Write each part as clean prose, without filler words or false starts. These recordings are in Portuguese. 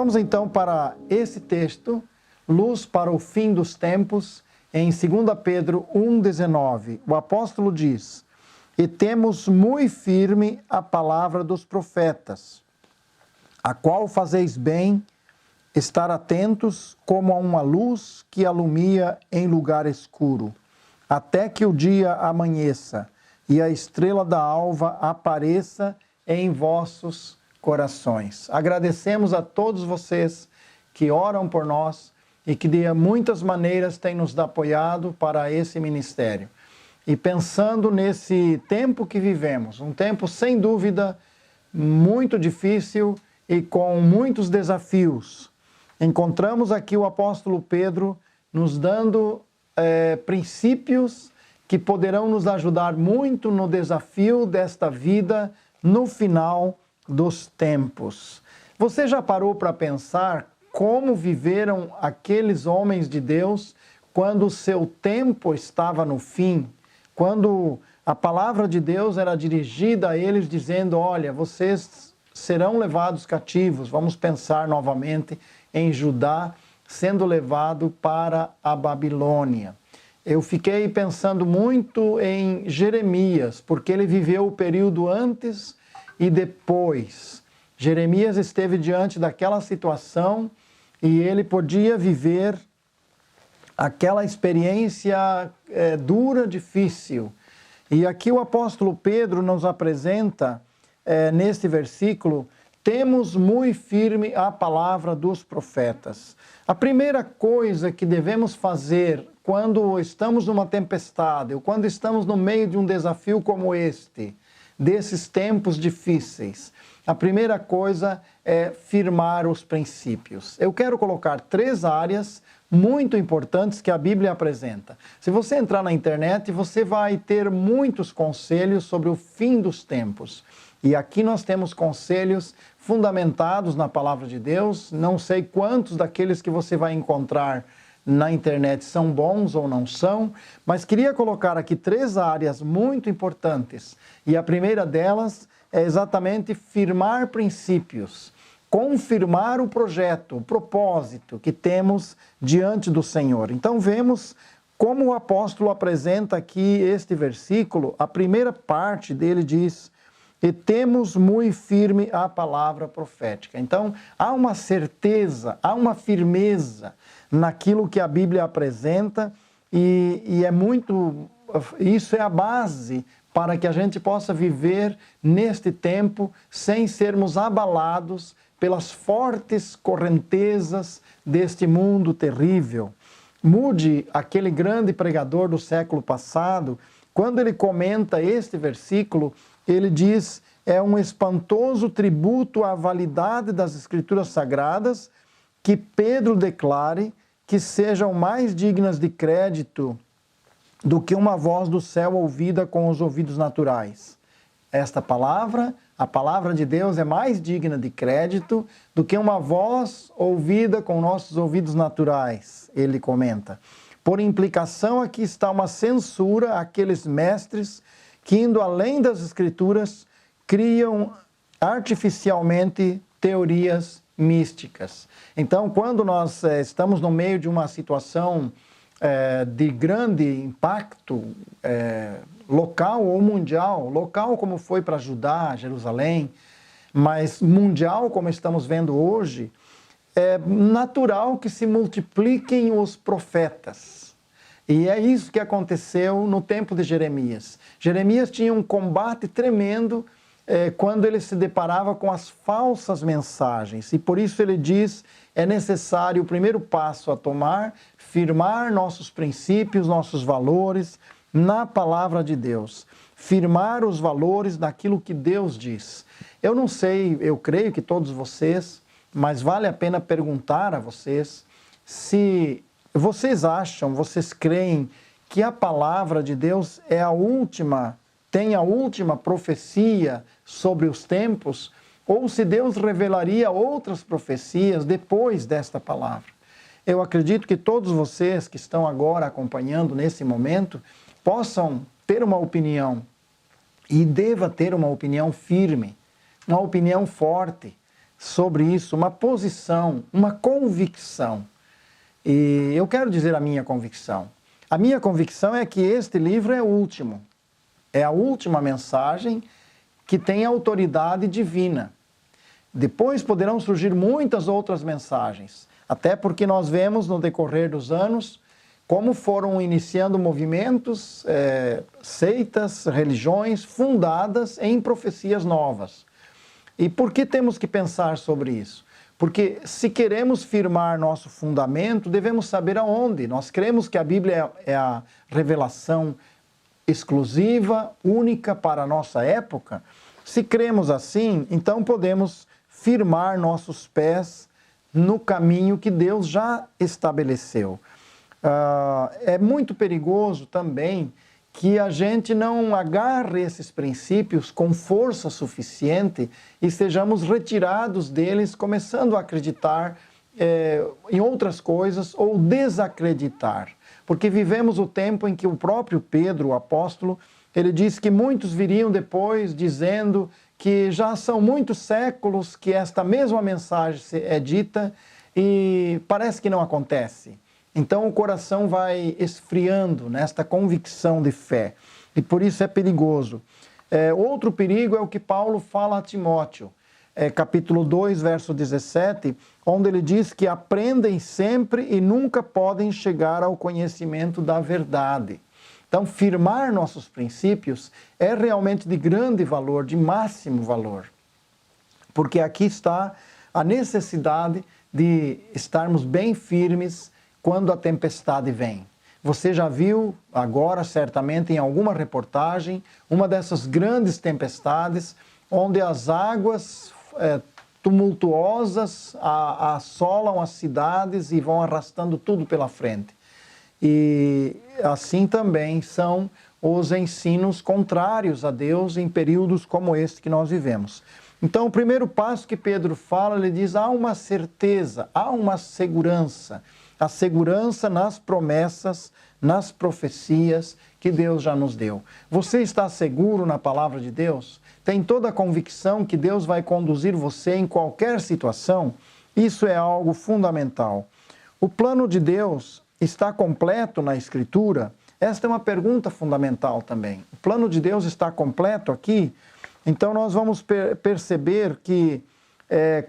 Vamos então para esse texto, Luz para o Fim dos Tempos, em 2 Pedro 1,19. O apóstolo diz: "E temos muito firme a palavra dos profetas, a qual fazeis bem estar atentos como a uma luz que alumia em lugar escuro, até que o dia amanheça e a estrela da alva apareça em vossos corações." Agradecemos a todos vocês que oram por nós e que de muitas maneiras têm nos apoiado para esse ministério. E pensando nesse tempo que vivemos, um tempo sem dúvida muito difícil e com muitos desafios, encontramos aqui o apóstolo Pedro nos dando princípios que poderão nos ajudar muito no desafio desta vida no final dos tempos. Você já parou para pensar como viveram aqueles homens de Deus quando o seu tempo estava no fim? Quando a palavra de Deus era dirigida a eles dizendo: olha, vocês serão levados cativos. Vamos pensar novamente em Judá sendo levado para a Babilônia. Eu fiquei pensando muito em Jeremias, porque ele viveu o período antes e depois. Jeremias esteve diante daquela situação e ele podia viver aquela experiência dura, difícil. E aqui o apóstolo Pedro nos apresenta, neste versículo, temos muito firme a palavra dos profetas. A primeira coisa que devemos fazer quando estamos numa tempestade, ou quando estamos no meio de um desafio como este, desses tempos difíceis, a primeira coisa é firmar os princípios. Eu quero colocar 3 áreas muito importantes que a Bíblia apresenta. Se você entrar na internet, você vai ter muitos conselhos sobre o fim dos tempos. E aqui nós temos conselhos fundamentados na palavra de Deus. Não sei quantos daqueles que você vai encontrar na internet são bons ou não são, mas queria colocar aqui 3 áreas muito importantes. E a primeira delas é exatamente firmar princípios, confirmar o projeto, o propósito que temos diante do Senhor. Então vemos como o apóstolo apresenta aqui este versículo. A primeira parte dele diz: "E temos muito firme a palavra profética." Então há uma certeza, há uma firmeza naquilo que a Bíblia apresenta e isso é a base para que a gente possa viver neste tempo sem sermos abalados pelas fortes correntezas deste mundo terrível. Moody, aquele grande pregador do século passado, quando ele comenta este versículo, ele diz: é um espantoso tributo à validade das Escrituras Sagradas que Pedro declare que sejam mais dignas de crédito do que uma voz do céu ouvida com os ouvidos naturais. Esta palavra, a palavra de Deus, é mais digna de crédito do que uma voz ouvida com nossos ouvidos naturais, ele comenta. Por implicação, aqui está uma censura àqueles mestres que, indo além das Escrituras, criam artificialmente teorias místicas. Então, quando nós estamos no meio de uma situação de grande impacto local ou mundial, local como foi para Judá, Jerusalém, mas mundial como estamos vendo hoje, é natural que se multipliquem os profetas. E é isso que aconteceu no tempo de Jeremias. Jeremias tinha um combate tremendo quando ele se deparava com as falsas mensagens. E por isso ele diz: é necessário o primeiro passo a tomar, firmar nossos princípios, nossos valores na palavra de Deus. Firmar os valores naquilo que Deus diz. Eu não sei, eu creio que todos vocês, mas vale a pena perguntar a vocês se vocês acham, vocês creem que a palavra de Deus é a última, tem a última profecia sobre os tempos, ou se Deus revelaria outras profecias depois desta palavra. Eu acredito que todos vocês que estão agora acompanhando nesse momento possam ter uma opinião e deva ter uma opinião firme, uma opinião forte sobre isso uma posição, uma convicção. E eu quero dizer a minha convicção. A minha convicção é que este livro é o último. É a última mensagem que tem autoridade divina. Depois poderão surgir muitas outras mensagens, até porque nós vemos no decorrer dos anos como foram iniciando movimentos, seitas, religiões fundadas em profecias novas. E por que temos que pensar sobre isso? Porque se queremos firmar nosso fundamento, devemos saber aonde. Nós cremos que a Bíblia é a revelação exclusiva, única para a nossa época. Se cremos assim, então podemos firmar nossos pés no caminho que Deus já estabeleceu. É muito perigoso também que a gente não agarre esses princípios com força suficiente e sejamos retirados deles, começando a acreditar em outras coisas ou desacreditar. Porque vivemos o tempo em que o próprio Pedro, o apóstolo, ele diz que muitos viriam depois dizendo que já são muitos séculos que esta mesma mensagem é dita e parece que não acontece. Então o coração vai esfriando nesta convicção de fé e por isso é perigoso. Outro perigo é o que Paulo fala a Timóteo, capítulo 2, verso 17, onde ele diz que aprendem sempre e nunca podem chegar ao conhecimento da verdade. Então, firmar nossos princípios é realmente de grande valor, de máximo valor, porque aqui está a necessidade de estarmos bem firmes quando a tempestade vem. Você já viu agora, certamente, em alguma reportagem, uma dessas grandes tempestades, onde as águas tumultuosas assolam as cidades e vão arrastando tudo pela frente. E assim também são os ensinos contrários a Deus em períodos como este que nós vivemos. Então, o primeiro passo que Pedro fala, ele diz, há uma certeza, há uma segurança. A segurança nas promessas, nas profecias que Deus já nos deu. Você está seguro na palavra de Deus? Tem toda a convicção que Deus vai conduzir você em qualquer situação? Isso é algo fundamental. O plano de Deus está completo na Escritura? Esta é uma pergunta fundamental também. O plano de Deus está completo aqui? Então nós vamos perceber que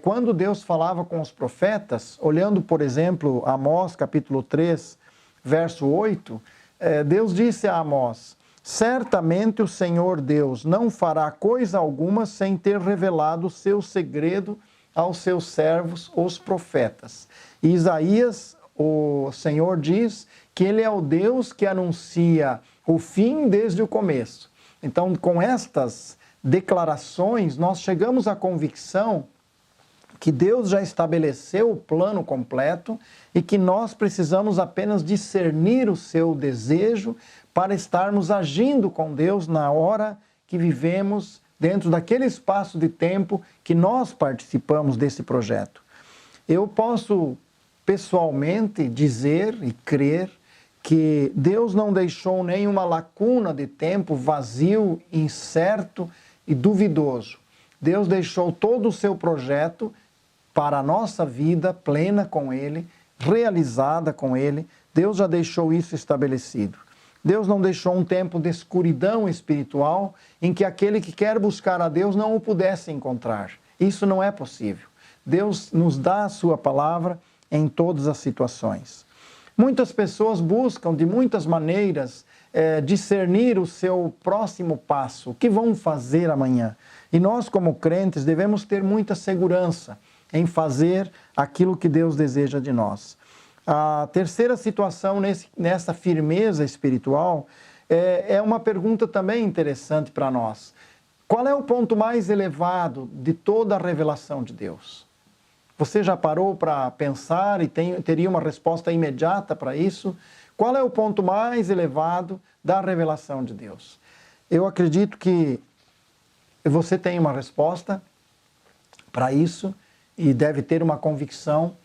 quando Deus falava com os profetas, olhando, por exemplo, Amós, capítulo 3, verso 8, Deus disse a Amós, certamente o Senhor Deus não fará coisa alguma sem ter revelado o seu segredo aos seus servos, os profetas. E Isaías, o Senhor diz que Ele é o Deus que anuncia o fim desde o começo. Então, com estas declarações, nós chegamos à convicção que Deus já estabeleceu o plano completo e que nós precisamos apenas discernir o seu desejo para estarmos agindo com Deus na hora que vivemos, dentro daquele espaço de tempo que nós participamos desse projeto. Eu posso pessoalmente dizer e crer que Deus não deixou nenhuma lacuna de tempo vazio, incerto e duvidoso. Deus deixou todo o seu projeto para a nossa vida plena com Ele, realizada com Ele. Deus já deixou isso estabelecido. Deus não deixou um tempo de escuridão espiritual em que aquele que quer buscar a Deus não o pudesse encontrar. Isso não é possível. Deus nos dá a sua palavra em todas as situações. Muitas pessoas buscam de muitas maneiras discernir o seu próximo passo, o que vão fazer amanhã. E nós, como crentes, devemos ter muita segurança em fazer aquilo que Deus deseja de nós. A terceira situação nessa firmeza espiritual é uma pergunta também interessante para nós. Qual é o ponto mais elevado de toda a revelação de Deus? Você já parou para pensar e teria uma resposta imediata para isso? Qual é o ponto mais elevado da revelação de Deus? Eu acredito que você tem uma resposta para isso e deve ter uma convicção,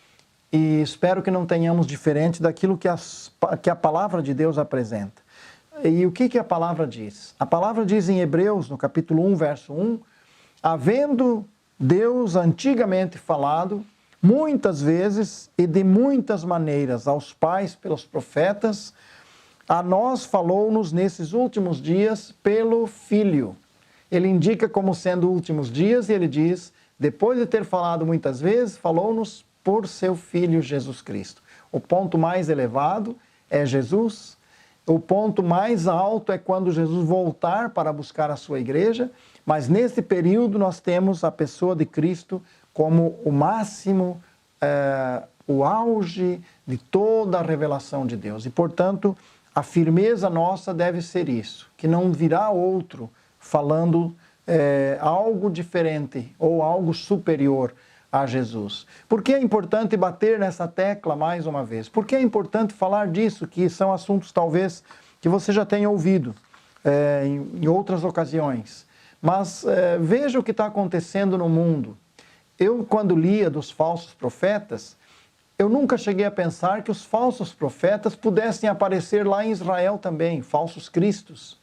e espero que não tenhamos diferente daquilo que a palavra de Deus apresenta. E o que a palavra diz? A palavra diz em Hebreus, no capítulo 1, verso 1, havendo Deus antigamente falado, muitas vezes e de muitas maneiras, aos pais pelos profetas, a nós falou-nos nesses últimos dias pelo Filho. Ele indica como sendo últimos dias e ele diz, depois de ter falado muitas vezes, falou-nos por seu Filho Jesus Cristo. O ponto mais elevado é Jesus. O ponto mais alto é quando Jesus voltar para buscar a sua igreja, mas nesse período nós temos a pessoa de Cristo como o máximo, o auge de toda a revelação de Deus. E, portanto, a firmeza nossa deve ser isso, que não virá outro falando algo diferente ou algo superior a Jesus. Por que é importante bater nessa tecla mais uma vez? Por que é importante falar disso, que são assuntos talvez que você já tenha ouvido em outras ocasiões. Mas veja o que está acontecendo no mundo. Eu, quando lia dos falsos profetas, eu nunca cheguei a pensar que os falsos profetas pudessem aparecer lá em Israel também, falsos cristos.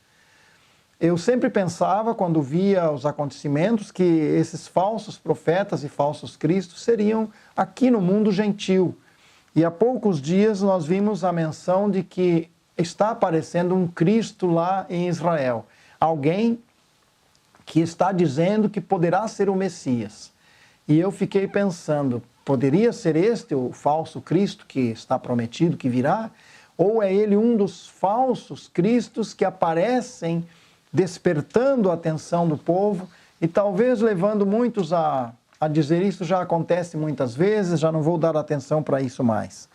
Eu sempre pensava, quando via os acontecimentos, que esses falsos profetas e falsos cristos seriam aqui no mundo gentil. E há poucos dias nós vimos a menção de que está aparecendo um Cristo lá em Israel. Alguém que está dizendo que poderá ser o Messias. E eu fiquei pensando, poderia ser este o falso Cristo que está prometido que virá? Ou é ele um dos falsos cristos que aparecem despertando a atenção do povo e talvez levando muitos a dizer isso já acontece muitas vezes, já não vou dar atenção para isso mais.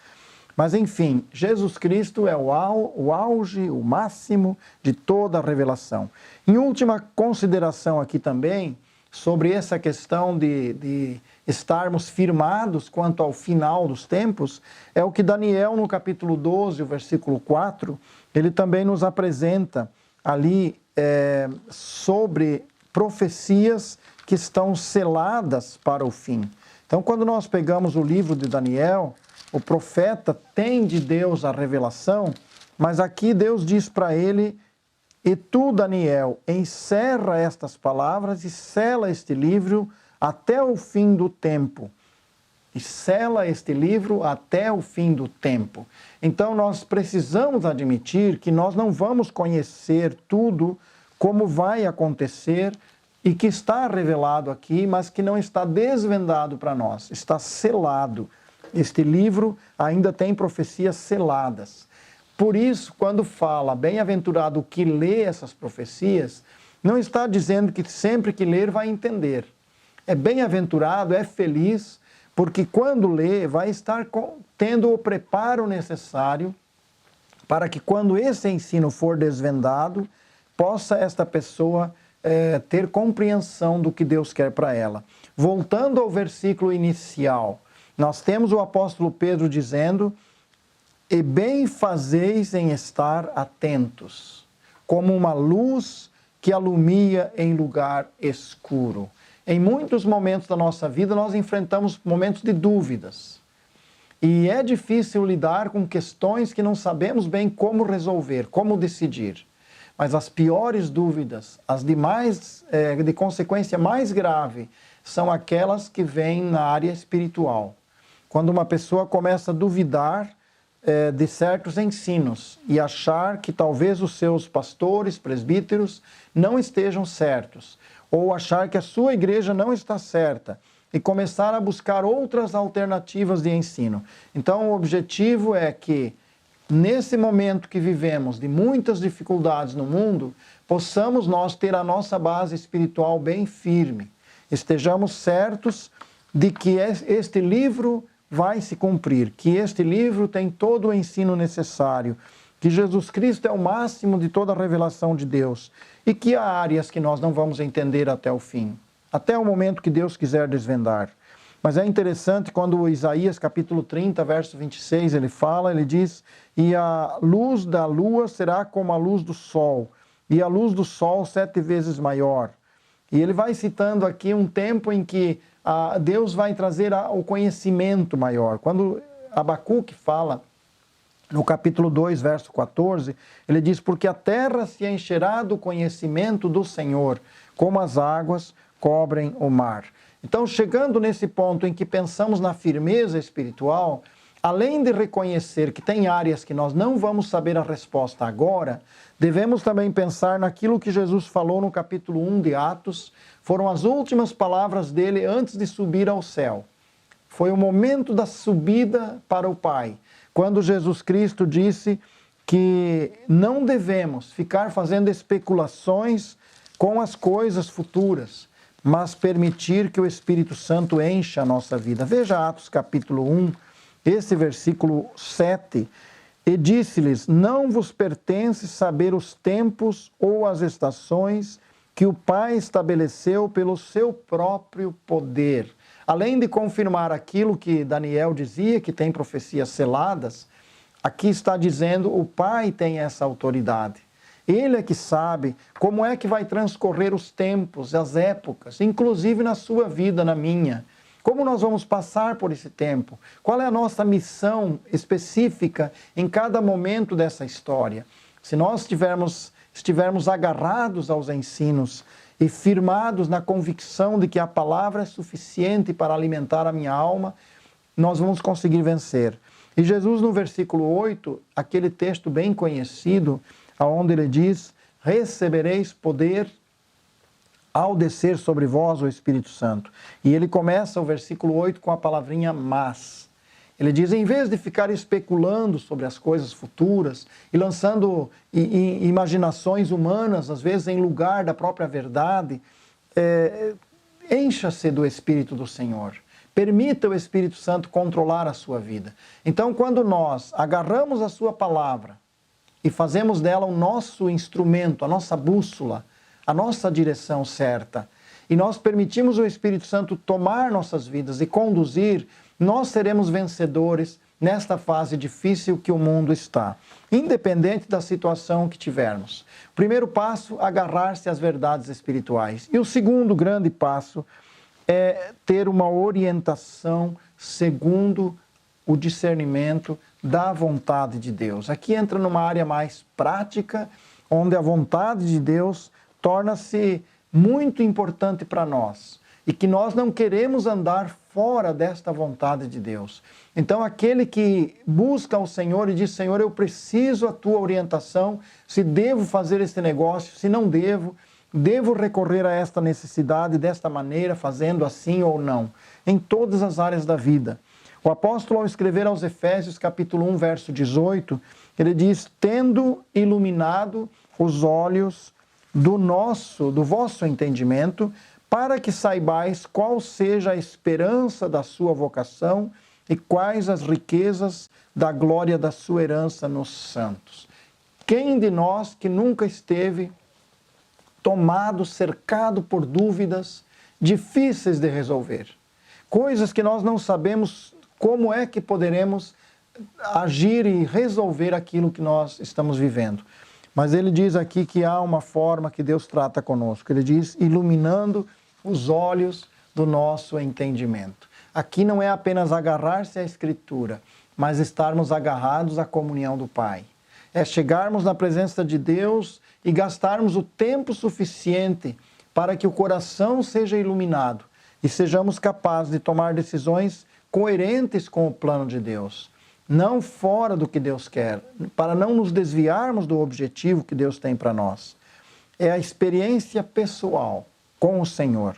Mas enfim, Jesus Cristo é o auge, o máximo de toda a revelação. Em última consideração aqui também, sobre essa questão de estarmos firmados quanto ao final dos tempos, é o que Daniel, no capítulo 12, o versículo 4, ele também nos apresenta ali sobre profecias que estão seladas para o fim. Então, quando nós pegamos o livro de Daniel, o profeta tem de Deus a revelação, mas aqui Deus diz para ele, e tu, Daniel, encerra estas palavras e sela este livro até o fim do tempo. E sela este livro até o fim do tempo. Então, nós precisamos admitir que nós não vamos conhecer tudo como vai acontecer e que está revelado aqui, mas que não está desvendado para nós, está selado. Este livro ainda tem profecias seladas. Por isso, quando fala bem-aventurado o que lê essas profecias, não está dizendo que sempre que ler vai entender. É bem-aventurado, é feliz, porque quando lê, vai estar tendo o preparo necessário para que quando esse ensino for desvendado, possa esta pessoa ter compreensão do que Deus quer para ela. Voltando ao versículo inicial, nós temos o apóstolo Pedro dizendo, e bem fazeis em estar atentos, como uma luz que alumia em lugar escuro. Em muitos momentos da nossa vida, nós enfrentamos momentos de dúvidas. E é difícil lidar com questões que não sabemos bem como resolver, como decidir. Mas as piores dúvidas, as de consequência mais grave, são aquelas que vêm na área espiritual. Quando uma pessoa começa a duvidar de certos ensinos e achar que talvez os seus pastores, presbíteros, não estejam certos, ou achar que a sua igreja não está certa, e começar a buscar outras alternativas de ensino. Então, o objetivo é que, nesse momento que vivemos, de muitas dificuldades no mundo, possamos nós ter a nossa base espiritual bem firme. Estejamos certos de que este livro vai se cumprir, que este livro tem todo o ensino necessário, que Jesus Cristo é o máximo de toda a revelação de Deus e que há áreas que nós não vamos entender até o fim, até o momento que Deus quiser desvendar. Mas é interessante quando Isaías capítulo 30, verso 26, ele diz, e a luz da lua será como a luz do sol, e a luz do sol 7 vezes maior. E ele vai citando aqui um tempo em que Deus vai trazer o conhecimento maior. Quando Abacuque fala, no capítulo 2, verso 14, ele diz, porque a terra se encherá do conhecimento do Senhor, como as águas, cobrem o mar. Então, chegando nesse ponto em que pensamos na firmeza espiritual, além de reconhecer que tem áreas que nós não vamos saber a resposta agora, devemos também pensar naquilo que Jesus falou no capítulo 1 de Atos, foram as últimas palavras dele antes de subir ao céu. Foi o momento da subida para o Pai, quando Jesus Cristo disse que não devemos ficar fazendo especulações com as coisas futuras, mas permitir que o Espírito Santo encha a nossa vida. Veja Atos capítulo 1, esse versículo 7, e disse-lhes, não vos pertence saber os tempos ou as estações que o Pai estabeleceu pelo seu próprio poder. Além de confirmar aquilo que Daniel dizia, que tem profecias seladas, aqui está dizendo o Pai tem essa autoridade. Ele é que sabe como é que vai transcorrer os tempos, as épocas, inclusive na sua vida, na minha. Como nós vamos passar por esse tempo? Qual é a nossa missão específica em cada momento dessa história? Se nós estivermos agarrados aos ensinos e firmados na convicção de que a palavra é suficiente para alimentar a minha alma, nós vamos conseguir vencer. E Jesus, no versículo 8, aquele texto bem conhecido, onde ele diz, recebereis poder ao descer sobre vós o Espírito Santo. E ele começa o versículo 8 com a palavrinha mas. Ele diz, em vez de ficar especulando sobre as coisas futuras e lançando imaginações humanas, às vezes em lugar da própria verdade, encha-se do Espírito do Senhor. Permita o Espírito Santo controlar a sua vida. Então, quando nós agarramos a sua palavra e fazemos dela o nosso instrumento, a nossa bússola, a nossa direção certa, e nós permitimos o Espírito Santo tomar nossas vidas e conduzir, nós seremos vencedores nesta fase difícil que o mundo está, independente da situação que tivermos. O primeiro passo, agarrar-se às verdades espirituais. E o segundo grande passo é ter uma orientação segundo o discernimento da vontade de Deus. Aqui entra numa área mais prática, onde a vontade de Deus torna-se muito importante para nós e que nós não queremos andar fora desta vontade de Deus. Então, aquele que busca o Senhor e diz, Senhor, eu preciso a tua orientação, se devo fazer este negócio, se não devo recorrer a esta necessidade desta maneira, fazendo assim ou não, em todas as áreas da vida. O apóstolo, ao escrever aos Efésios, capítulo 1, verso 18, ele diz, tendo iluminado os olhos do vosso entendimento, para que saibais qual seja a esperança da sua vocação e quais as riquezas da glória da sua herança nos santos. Quem de nós que nunca esteve tomado, cercado por dúvidas difíceis de resolver? Coisas que nós não sabemos como é que poderemos agir e resolver aquilo que nós estamos vivendo. Mas ele diz aqui que há uma forma que Deus trata conosco. Ele diz, iluminando os olhos do nosso entendimento. Aqui não é apenas agarrar-se à Escritura, mas estarmos agarrados à comunhão do Pai. É chegarmos na presença de Deus e gastarmos o tempo suficiente para que o coração seja iluminado e sejamos capazes de tomar decisões coerentes com o plano de Deus. Não fora do que Deus quer, para não nos desviarmos do objetivo que Deus tem para nós. É a experiência pessoal com o Senhor.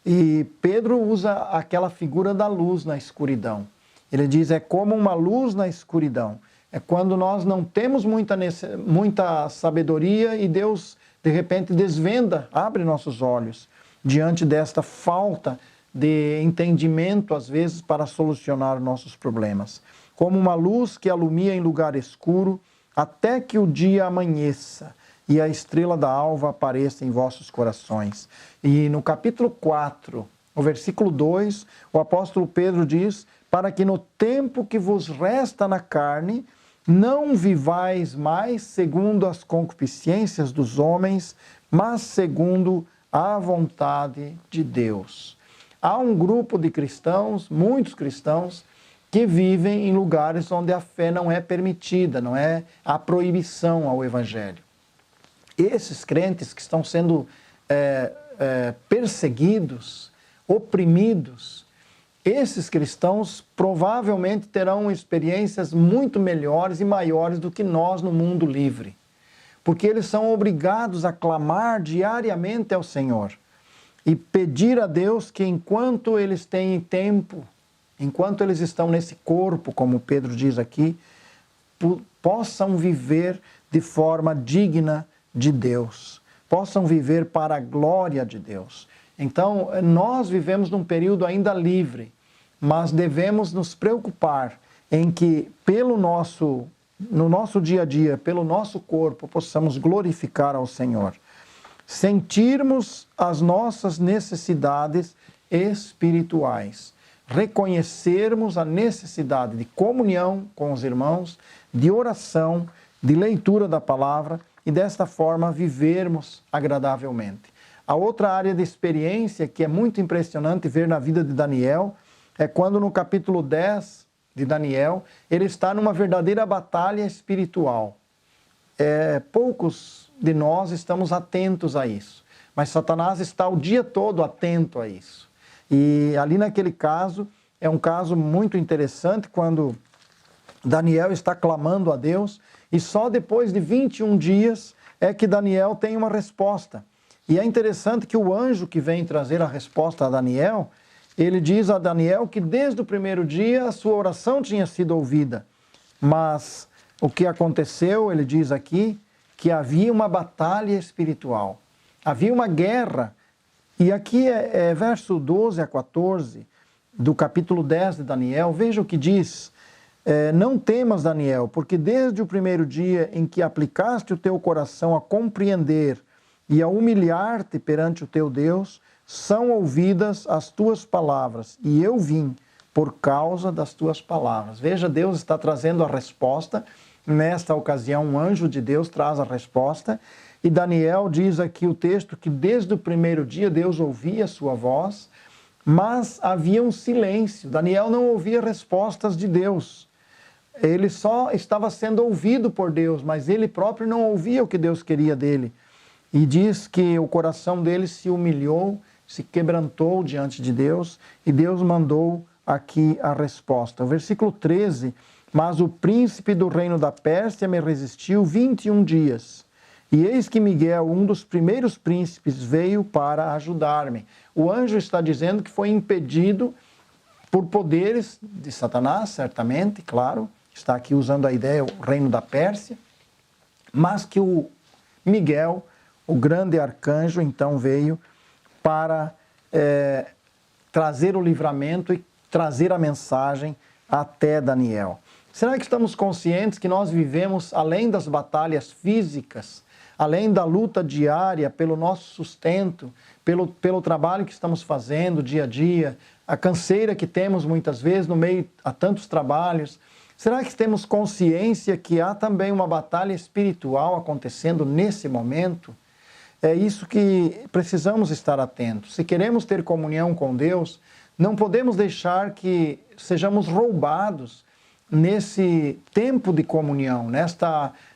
E Pedro usa aquela figura da luz na escuridão. Ele diz, é como uma luz na escuridão. É quando nós não temos muita sabedoria e Deus, de repente, desvenda, abre nossos olhos diante desta falta de entendimento, às vezes, para solucionar nossos problemas. Como uma luz que alumia em lugar escuro, até que o dia amanheça e a estrela da alva apareça em vossos corações. E no capítulo 4, no versículo 2, o apóstolo Pedro diz, para que no tempo que vos resta na carne, não vivais mais segundo as concupiscências dos homens, mas segundo a vontade de Deus. Há um grupo de cristãos, muitos cristãos, que vivem em lugares onde a fé não é permitida, não é a proibição ao Evangelho. Esses crentes que estão sendo perseguidos, oprimidos, esses cristãos provavelmente terão experiências muito melhores e maiores do que nós no mundo livre, porque eles são obrigados a clamar diariamente ao Senhor e pedir a Deus que enquanto eles têm tempo, enquanto eles estão nesse corpo, como Pedro diz aqui, possam viver de forma digna de Deus, possam viver para a glória de Deus. Então, nós vivemos num período ainda livre, mas devemos nos preocupar em que, no nosso dia a dia, pelo nosso corpo, possamos glorificar ao Senhor. Sentirmos as nossas necessidades espirituais, reconhecermos a necessidade de comunhão com os irmãos, de oração, de leitura da palavra e desta forma vivermos agradavelmente. A outra área de experiência que é muito impressionante ver na vida de Daniel é quando no capítulo 10 de Daniel ele está numa verdadeira batalha espiritual. Poucos de nós estamos atentos a isso, mas Satanás está o dia todo atento a isso. E ali naquele caso, é um caso muito interessante quando Daniel está clamando a Deus e só depois de 21 dias é que Daniel tem uma resposta. E é interessante que o anjo que vem trazer a resposta a Daniel, ele diz a Daniel que desde o primeiro dia a sua oração tinha sido ouvida. Mas o que aconteceu, ele diz aqui, que havia uma batalha espiritual. Havia uma guerra. E aqui é verso 12 a 14 do capítulo 10 de Daniel. Veja o que diz. Não temas, Daniel, porque desde o primeiro dia em que aplicaste o teu coração a compreender e a humilhar-te perante o teu Deus, são ouvidas as tuas palavras, e eu vim por causa das tuas palavras. Veja, Deus está trazendo a resposta. Nesta ocasião, um anjo de Deus traz a resposta, e Daniel diz aqui o texto que desde o primeiro dia Deus ouvia a sua voz, mas havia um silêncio. Daniel não ouvia respostas de Deus. Ele só estava sendo ouvido por Deus, mas ele próprio não ouvia o que Deus queria dele. E diz que o coração dele se humilhou, se quebrantou diante de Deus, e Deus mandou aqui a resposta. O versículo 13, mas o príncipe do reino da Pérsia me resistiu 21 dias. E eis que Miguel, um dos primeiros príncipes, veio para ajudar-me. O anjo está dizendo que foi impedido por poderes de Satanás, certamente, claro, está aqui usando a ideia, o reino da Pérsia, mas que o Miguel, o grande arcanjo, então veio para trazer o livramento e trazer a mensagem até Daniel. Será que estamos conscientes que nós vivemos, além das batalhas físicas, além da luta diária pelo nosso sustento, pelo trabalho que estamos fazendo dia a dia, a canseira que temos muitas vezes no meio a tantos trabalhos? Será que temos consciência que há também uma batalha espiritual acontecendo nesse momento? É isso que precisamos estar atentos. Se queremos ter comunhão com Deus, não podemos deixar que sejamos roubados nesse tempo de comunhão,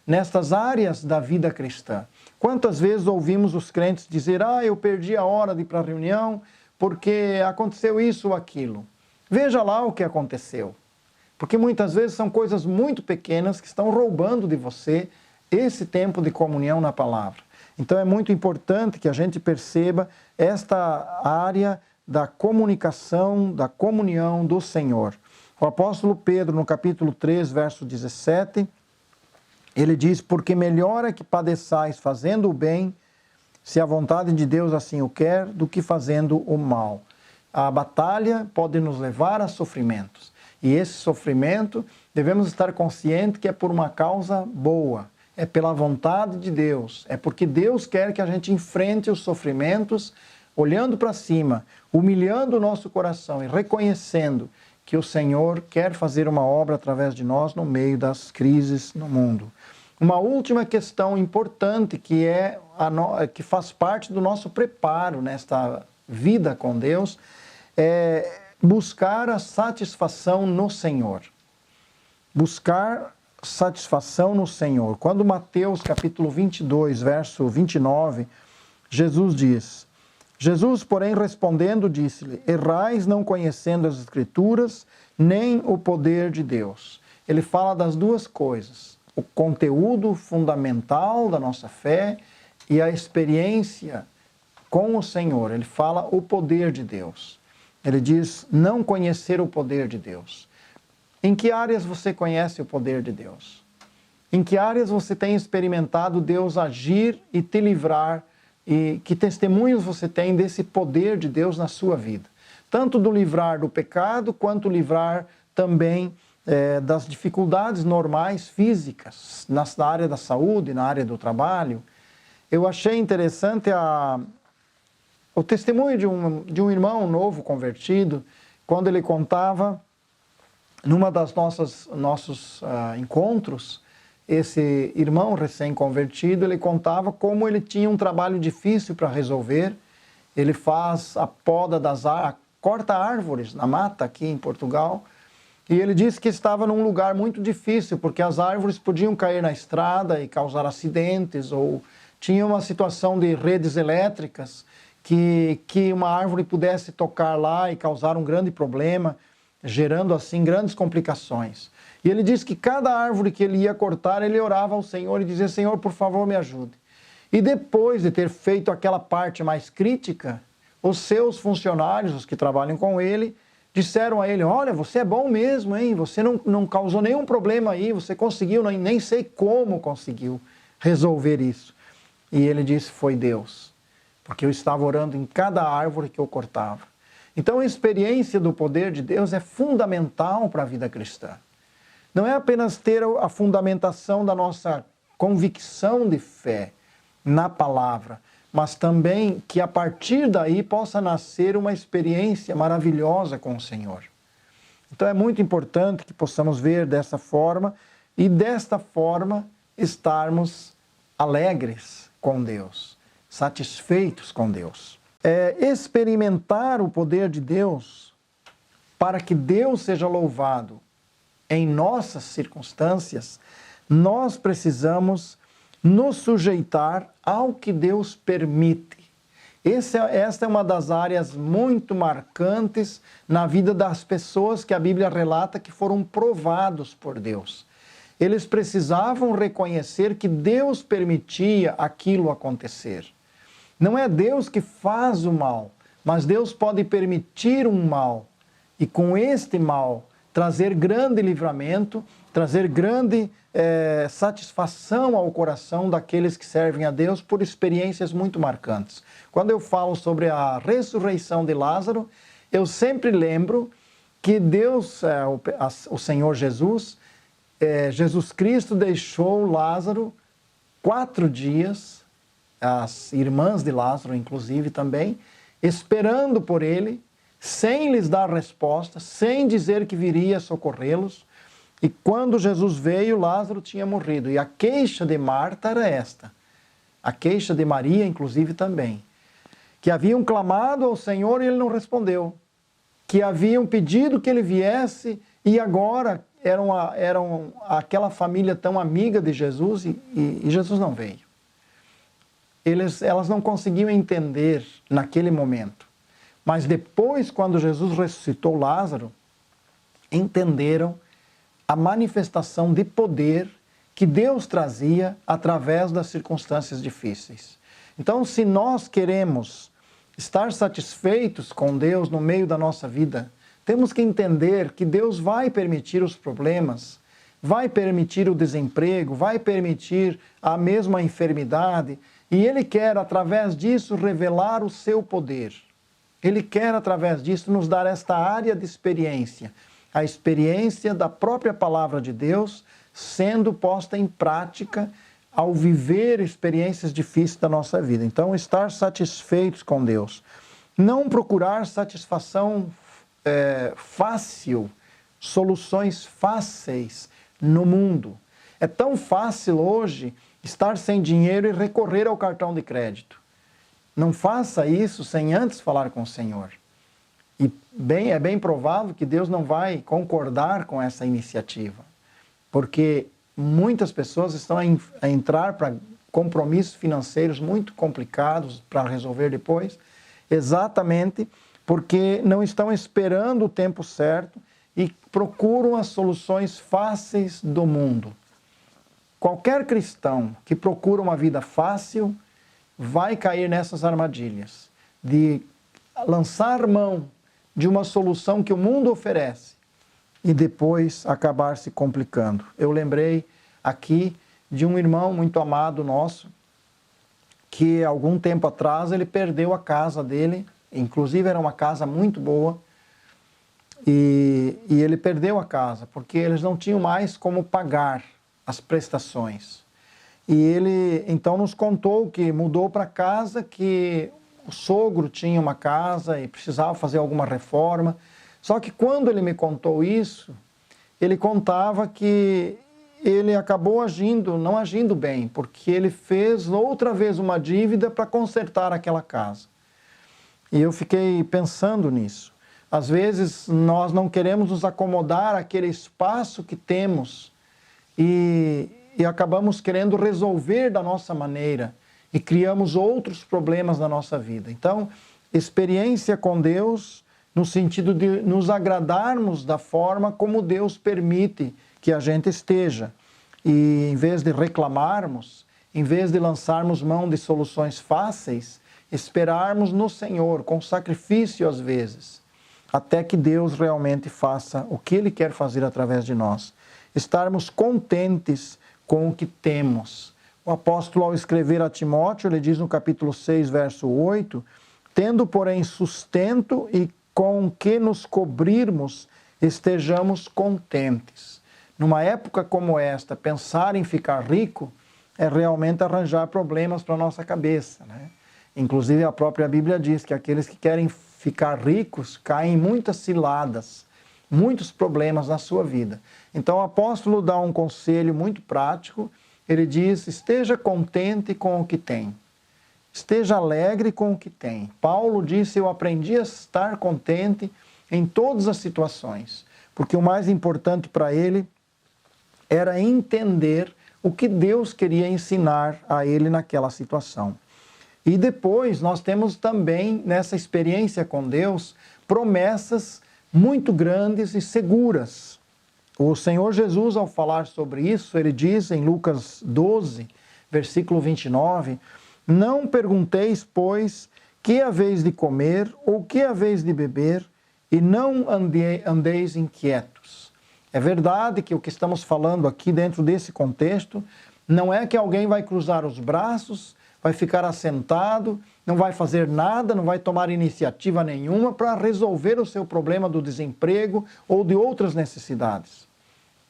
nestas áreas da vida cristã. Quantas vezes ouvimos os crentes dizer: eu perdi a hora de ir para a reunião porque aconteceu isso ou aquilo. Veja lá o que aconteceu. Porque muitas vezes são coisas muito pequenas que estão roubando de você esse tempo de comunhão na palavra. Então é muito importante que a gente perceba esta área da comunicação, da comunhão do Senhor. O apóstolo Pedro, no capítulo 3, verso 17, ele diz: porque melhor é que padeçais fazendo o bem, se a vontade de Deus assim o quer, do que fazendo o mal. A batalha pode nos levar a sofrimentos. E esse sofrimento, devemos estar conscientes que é por uma causa boa, é pela vontade de Deus, é porque Deus quer que a gente enfrente os sofrimentos, olhando para cima, humilhando o nosso coração e reconhecendo que o Senhor quer fazer uma obra através de nós no meio das crises no mundo. Uma última questão importante que faz parte do nosso preparo nesta vida com Deus é buscar a satisfação no Senhor. Buscar satisfação no Senhor. Quando Mateus capítulo 22, verso 29, Jesus diz: Jesus, porém, respondendo, disse-lhe: errais não conhecendo as Escrituras, nem o poder de Deus. Ele fala das duas coisas: o conteúdo fundamental da nossa fé e a experiência com o Senhor. Ele fala o poder de Deus. Ele diz não conhecer o poder de Deus. Em que áreas você conhece o poder de Deus? Em que áreas você tem experimentado Deus agir e te livrar? E que testemunhos você tem desse poder de Deus na sua vida? Tanto do livrar do pecado, quanto livrar também das dificuldades normais físicas, na área da saúde, na área do trabalho. Eu achei interessante o testemunho de um irmão novo convertido, quando ele contava, numa das nossos encontros, esse irmão recém-convertido, ele contava como ele tinha um trabalho difícil para resolver. Ele faz a poda corta árvores na mata aqui em Portugal. E ele disse que estava num lugar muito difícil, porque as árvores podiam cair na estrada e causar acidentes, ou tinha uma situação de redes elétricas que uma árvore pudesse tocar lá e causar um grande problema, gerando assim grandes complicações. E ele disse que cada árvore que ele ia cortar, ele orava ao Senhor e dizia: Senhor, por favor, me ajude. E depois de ter feito aquela parte mais crítica, os seus funcionários, os que trabalham com ele, disseram a ele: olha, você é bom mesmo, hein? Você não causou nenhum problema aí, você conseguiu, nem sei como conseguiu resolver isso. E ele disse: foi Deus, porque eu estava orando em cada árvore que eu cortava. Então a experiência do poder de Deus é fundamental para a vida cristã. Não é apenas ter a fundamentação da nossa convicção de fé na palavra, mas também que a partir daí possa nascer uma experiência maravilhosa com o Senhor. Então é muito importante que possamos ver dessa forma e desta forma estarmos alegres com Deus, satisfeitos com Deus. Experimentar o poder de Deus para que Deus seja louvado em nossas circunstâncias, nós precisamos nos sujeitar ao que Deus permite. Esta é uma das áreas muito marcantes na vida das pessoas que a Bíblia relata que foram provados por Deus. Eles precisavam reconhecer que Deus permitia aquilo acontecer. Não é Deus que faz o mal, mas Deus pode permitir um mal. E com este mal, trazer grande livramento, trazer grande satisfação ao coração daqueles que servem a Deus por experiências muito marcantes. Quando eu falo sobre a ressurreição de Lázaro, eu sempre lembro que Deus, o Senhor Jesus, Jesus Cristo deixou Lázaro 4 dias, as irmãs de Lázaro inclusive também, esperando por ele, sem lhes dar resposta, sem dizer que viria socorrê-los. E quando Jesus veio, Lázaro tinha morrido. E a queixa de Marta era esta. A queixa de Maria, inclusive, também. Que haviam clamado ao Senhor e ele não respondeu. Que haviam pedido que ele viesse e agora eram aquela família tão amiga de Jesus e Jesus não veio. Elas não conseguiam entender naquele momento. Mas depois, quando Jesus ressuscitou Lázaro, entenderam a manifestação de poder que Deus trazia através das circunstâncias difíceis. Então, se nós queremos estar satisfeitos com Deus no meio da nossa vida, temos que entender que Deus vai permitir os problemas, vai permitir o desemprego, vai permitir a mesma enfermidade, e Ele quer, através disso, revelar o seu poder. Ele quer, através disso, nos dar esta área de experiência, a experiência da própria palavra de Deus sendo posta em prática ao viver experiências difíceis da nossa vida. Então, estar satisfeitos com Deus. Não procurar satisfação fácil, soluções fáceis no mundo. É tão fácil hoje estar sem dinheiro e recorrer ao cartão de crédito. Não faça isso sem antes falar com o Senhor. E é bem provável que Deus não vai concordar com essa iniciativa, porque muitas pessoas estão a entrar para compromissos financeiros muito complicados para resolver depois, exatamente porque não estão esperando o tempo certo e procuram as soluções fáceis do mundo. Qualquer cristão que procura uma vida fácil vai cair nessas armadilhas de lançar mão de uma solução que o mundo oferece e depois acabar se complicando. Eu lembrei aqui de um irmão muito amado nosso, que algum tempo atrás ele perdeu a casa dele, inclusive era uma casa muito boa, e ele perdeu a casa, porque eles não tinham mais como pagar as prestações. E ele então nos contou que mudou para casa, que o sogro tinha uma casa e precisava fazer alguma reforma. Só que quando ele me contou isso, ele contava que ele acabou não agindo bem, porque ele fez outra vez uma dívida para consertar aquela casa. E eu fiquei pensando nisso. Às vezes nós não queremos nos acomodar àquele espaço que temos e acabamos querendo resolver da nossa maneira e criamos outros problemas na nossa vida. Então, experiência com Deus no sentido de nos agradarmos da forma como Deus permite que a gente esteja. E em vez de reclamarmos, em vez de lançarmos mão de soluções fáceis, esperarmos no Senhor, com sacrifício às vezes, até que Deus realmente faça o que Ele quer fazer através de nós. Estarmos contentes com o que temos. O apóstolo, ao escrever a Timóteo, ele diz no capítulo 6, verso 8, tendo, porém, sustento e com o que nos cobrirmos, estejamos contentes. Numa época como esta, pensar em ficar rico é realmente arranjar problemas para a nossa cabeça, né? Inclusive a própria Bíblia diz que aqueles que querem ficar ricos caem em muitas ciladas, muitos problemas na sua vida. Então o apóstolo dá um conselho muito prático, ele diz, esteja contente com o que tem, esteja alegre com o que tem. Paulo disse, eu aprendi a estar contente em todas as situações, porque o mais importante para ele era entender o que Deus queria ensinar a ele naquela situação. E depois nós temos também, nessa experiência com Deus, promessas muito grandes e seguras. O Senhor Jesus, ao falar sobre isso, ele diz em Lucas 12, versículo 29, não pergunteis, pois, que haveis de comer ou que haveis de beber, e não andeis inquietos. É verdade que o que estamos falando aqui dentro desse contexto não é que alguém vai cruzar os braços, vai ficar assentado, não vai fazer nada, não vai tomar iniciativa nenhuma para resolver o seu problema do desemprego ou de outras necessidades.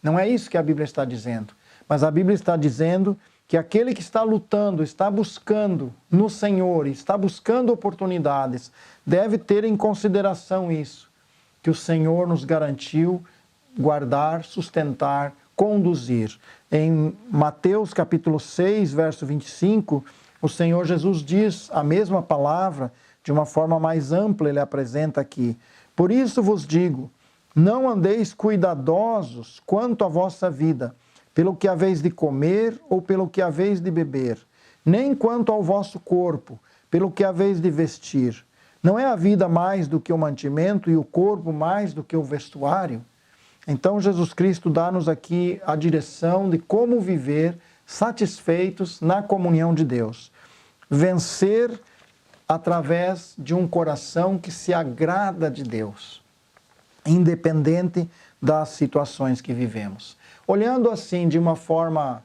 Não é isso que a Bíblia está dizendo. Mas a Bíblia está dizendo que aquele que está lutando, está buscando no Senhor, está buscando oportunidades, deve ter em consideração isso, que o Senhor nos garantiu guardar, sustentar, conduzir. Em Mateus capítulo 6, verso 25, o Senhor Jesus diz a mesma palavra, de uma forma mais ampla ele apresenta aqui. Por isso vos digo, não andeis cuidadosos quanto à vossa vida, pelo que haveis de comer ou pelo que haveis de beber, nem quanto ao vosso corpo, pelo que haveis de vestir. Não é a vida mais do que o mantimento e o corpo mais do que o vestuário? Então Jesus Cristo dá-nos aqui a direção de como viver satisfeitos na comunhão de Deus. Vencer através de um coração que se agrada de Deus, independente das situações que vivemos. Olhando assim de uma forma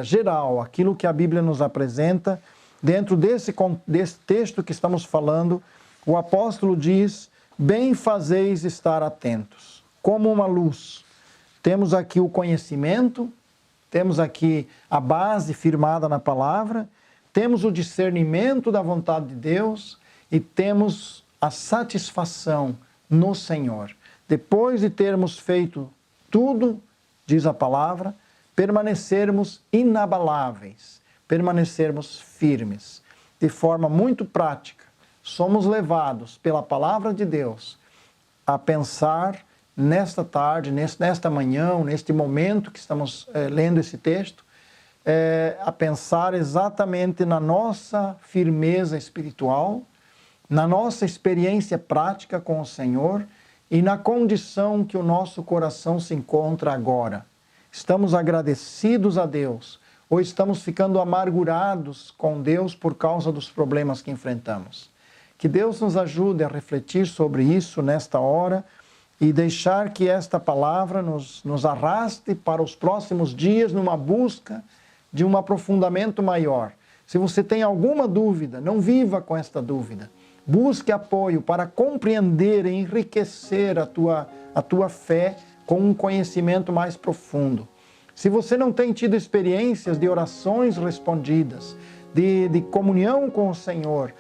geral, aquilo que a Bíblia nos apresenta, dentro desse texto que estamos falando, o apóstolo diz, bem fazeis estar atentos, como uma luz. Temos aqui o conhecimento, temos aqui a base firmada na palavra, temos o discernimento da vontade de Deus e temos a satisfação no Senhor. Depois de termos feito tudo, diz a palavra, permanecermos inabaláveis, permanecermos firmes. De forma muito prática, somos levados pela palavra de Deus a pensar nesta tarde, nesta manhã, neste momento que estamos lendo esse texto, a pensar exatamente na nossa firmeza espiritual, na nossa experiência prática com o Senhor e na condição que o nosso coração se encontra agora. Estamos agradecidos a Deus ou estamos ficando amargurados com Deus por causa dos problemas que enfrentamos? Que Deus nos ajude a refletir sobre isso nesta hora e deixar que esta palavra nos arraste para os próximos dias numa busca de um aprofundamento maior. Se você tem alguma dúvida, não viva com esta dúvida. Busque apoio para compreender e enriquecer a tua fé com um conhecimento mais profundo. Se você não tem tido experiências de orações respondidas, de comunhão com o Senhor,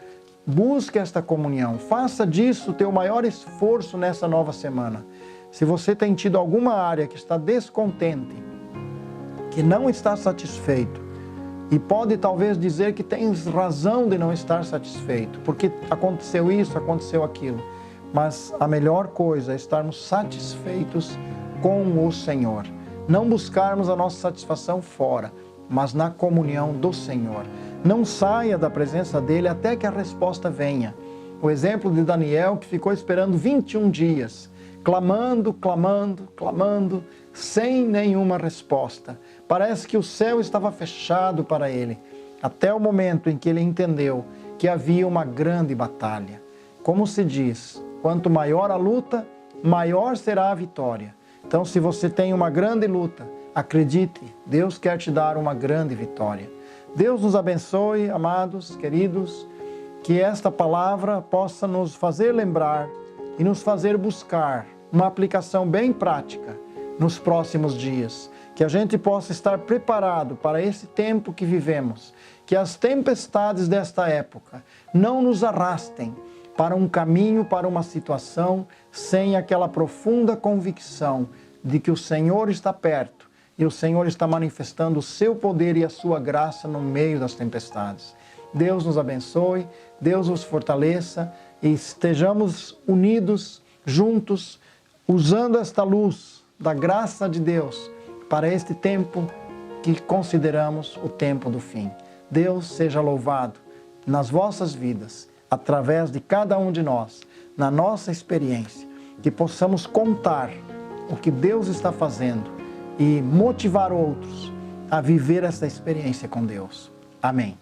busque esta comunhão. Faça disso o teu maior esforço nessa nova semana. Se você tem tido alguma área que está descontente, que não está satisfeito, e pode talvez dizer que tens razão de não estar satisfeito, porque aconteceu isso, aconteceu aquilo. Mas a melhor coisa é estarmos satisfeitos com o Senhor. Não buscarmos a nossa satisfação fora, mas na comunhão do Senhor. Não saia da presença dele até que a resposta venha. O exemplo de Daniel, que ficou esperando 21 dias, clamando, sem nenhuma resposta. Parece que o céu estava fechado para ele, até o momento em que ele entendeu que havia uma grande batalha. Como se diz, quanto maior a luta, maior será a vitória. Então, se você tem uma grande luta, acredite, Deus quer te dar uma grande vitória. Deus nos abençoe, amados, queridos, que esta palavra possa nos fazer lembrar e nos fazer buscar uma aplicação bem prática nos próximos dias. Que a gente possa estar preparado para esse tempo que vivemos. Que as tempestades desta época não nos arrastem para um caminho, para uma situação, sem aquela profunda convicção de que o Senhor está perto e o Senhor está manifestando o seu poder e a sua graça no meio das tempestades. Deus nos abençoe, Deus os fortaleça e estejamos unidos, juntos, usando esta luz da graça de Deus para este tempo que consideramos o tempo do fim. Deus seja louvado nas vossas vidas, através de cada um de nós, na nossa experiência, que possamos contar o que Deus está fazendo e motivar outros a viver essa experiência com Deus. Amém.